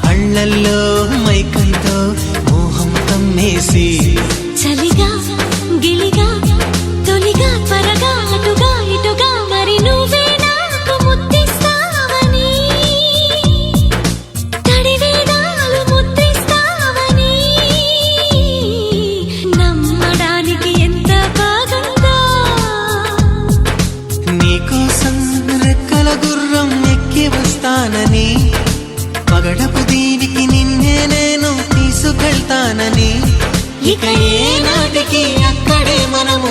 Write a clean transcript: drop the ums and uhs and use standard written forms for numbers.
కళ్ళల్లో మైకంతో మోహం కమ్మేసి చలిగా గిలిగా తొలిగా త్వరగా అటుగా ఇటుగా మరి నువ్వే నాకు ముద్దిస్తావని తడివేదాలు ముద్దిస్తావని నమ్మడానికి ఎంత బాగుందో నీకోసం రెక్కల గుర్రం ఎక్కి వస్తానని పగడపు దీనికి నిన్నే నేను తీసుకెళ్తానని ఇక ఏ నాటికి అక్కడే మనము